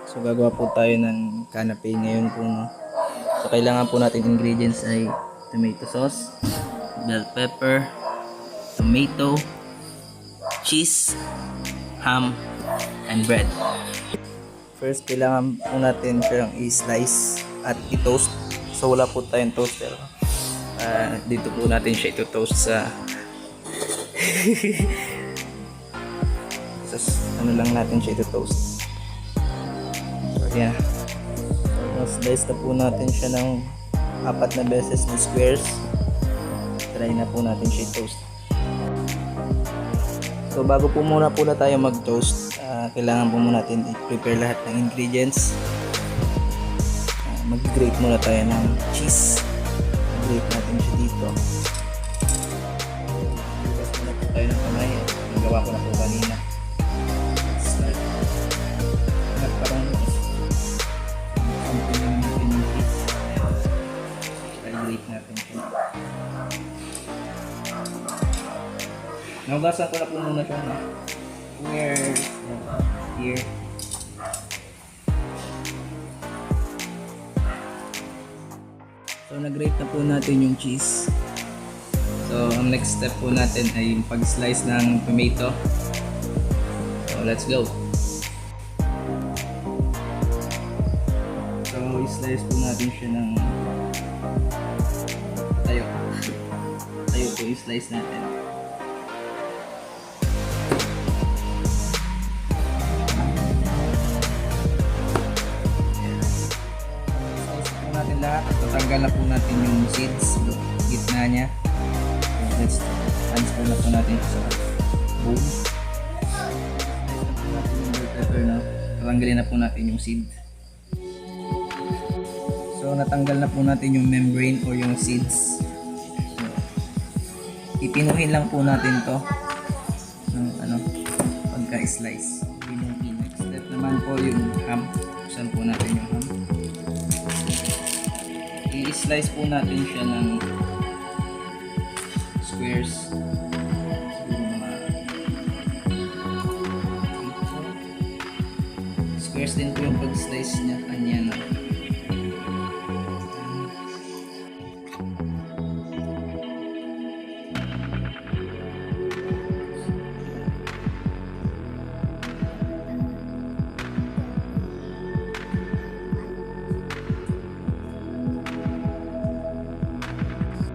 So gagawa po tayo ng canapé ngayon po, no? So kailangan po natin ingredients ay tomato sauce, bell pepper, tomato, cheese, ham, and bread. First, kailangan po natin siyang i-slice at i-toast. So wala po tayong toaster. Dito po natin siya ito-toast sa ano lang natin siya ito-toast. So yeah. So slice na po natin siya ng 4 na beses na squares. Try na po natin siya i-toast. So bago po muna tayo mag-toast, kailangan po muna natin i-prepare lahat ng ingredients. Mag-grate muna tayo ng cheese. Mag-grate natin siya dito. Bukas muna po tayo ng kamay. Nagawa ko na po kanina. Start. Parang something lang natin yung cheese. I-grate natin siya. Naugasan ko na po muna siya, no? Here. So nag-grate na po natin yung cheese. So ang next step po natin ay yung pag-slice ng tomato. So let's go. So i-slice po natin siya ng tayo po i-slice natin. Lahat. Tatanggal na po natin yung seeds, gitna niya. So, let's transfer na po natin sa bowl. Tatanggalin na po natin yung seed. So natanggal na po natin yung membrane o yung seeds. So, ipinuhin lang po natin to ng pagka-slice. Next step naman po yung ham. Buksan po natin yung ham. I-slice po natin siya ng squares. Squares din po yung pag-slice niya kanya, no?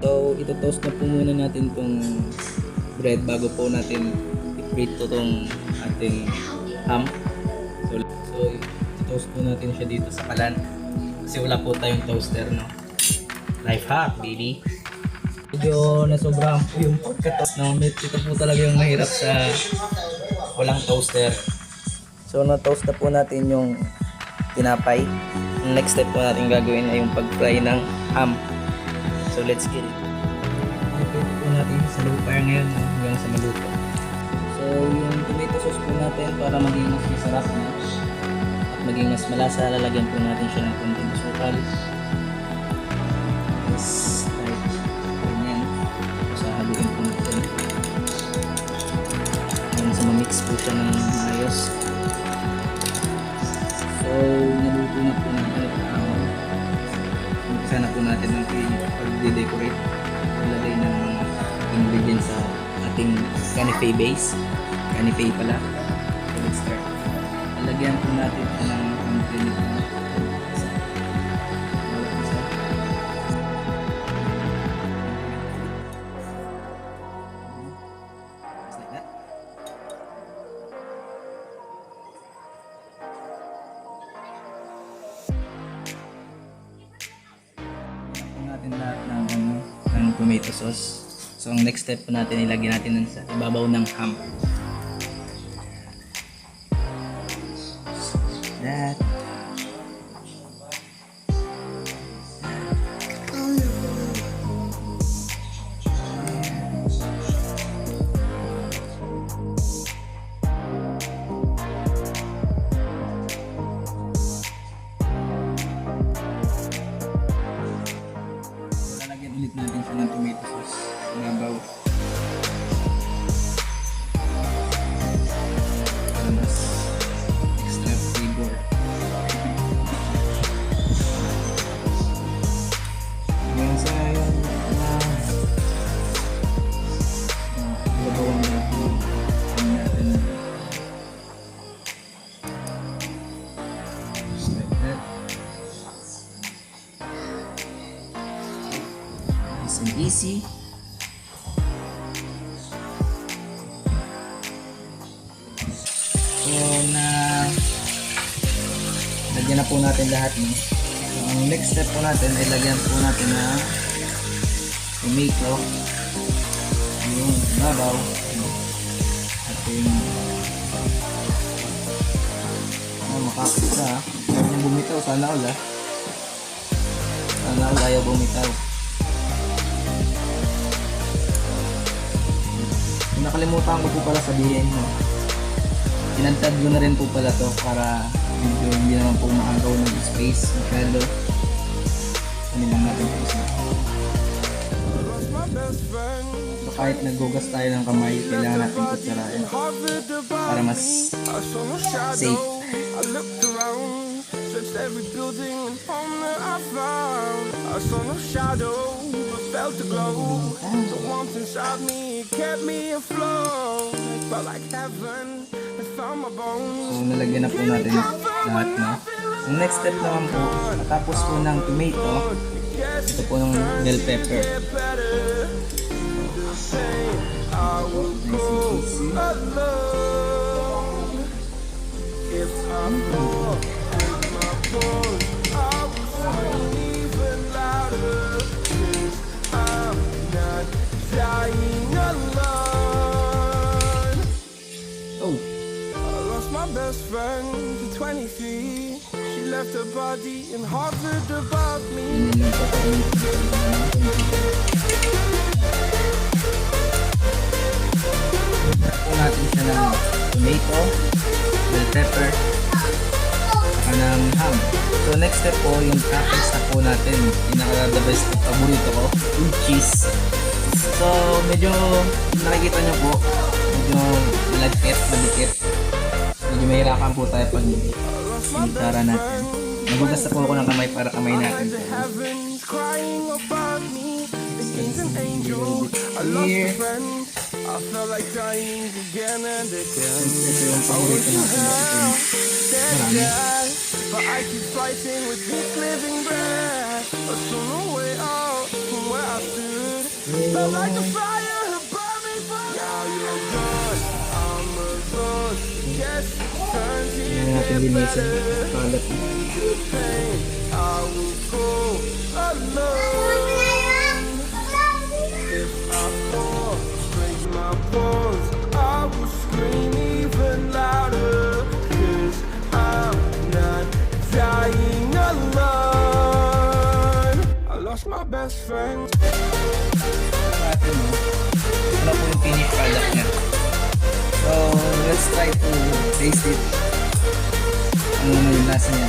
So, ito-toast na po muna natin tong bread bago po natin i-prito tong ating ham. So ito-toast po natin siya dito sa kalan. Kasi wala po tayong toaster, no? Life hack, baby! Medyo nasobrahan po yung pagka-toast, no? Ito po talaga yung mahirap sa walang toaster. So, na-toast na po natin yung tinapay. Ang next step po natin gagawin ay yung pag-fry ng ham. So let's get it. Ito po natin sa low fire ngayon hanggang sa maluto. So yung tomato sauce po natin para maging mas masarap na at maging mas malasa, lalagyan po natin siya ng konting asukal. Yes, right. Ganyan. So haluin po natin. Hanggang sa ma-mix po siya ng maayos. So naluto na po natin. Umpisa na po natin ng pag-decorate, ilagay ng ingredients sa ating cañape base. Cañape pala. So let's start. Ilagyan po natin ng konting isa. Just like that. Natin lahat ng tomato sauce. So ang next step po natin, ilagay natin sa ibabaw ng ham. That. Ulit natin siya ng tomato sauce. Ibabaw. Para mas extra flavor. easy. So lagyan na po natin lahat, no? So, ang next step po natin ay lagyan po natin ng tomato yung babaw, ating makapit sa ayaw niya bumitaw. Sana all ayaw bumitaw. Nakalimutan ko po pala sabihin, no? Tinantad ko na rin po pala to para medyo hindi naman po maagaw ng space masyado. Ano lang natin po isa. So kahit naggugas tayo ng kamay, kailangan natin kutsarain para mas safe. Every building and home that I found, I saw no shadow but felt the glow. The warmth inside me kept me afloat. It felt like heaven. I found my bones. So nalagyan na po natin lahat, no? Ang next step naman po, matapos po ng tomato, ito po ng bell pepper. Nice and easy. Best friend for 23. She left her body and hovered above me. Po natin siya ng tomato, bell pepper, saka ng ham. So next step po, yung toppings na po natin. Pinaka-the best paborito ko, yung cheese. So medyo nakikita nyo po, medyo malagkit, malikit. Medyo mahirapan po tayo pag sinitara natin. Nagugas na po ako ng kamay para kamay natin. Here. Ito yung paborito natin. Marami. Hindi natin linisin. Kalat na. My best friend. Ito na po yung finished product niya. So let's try to taste it. Ano na yung lasa niya.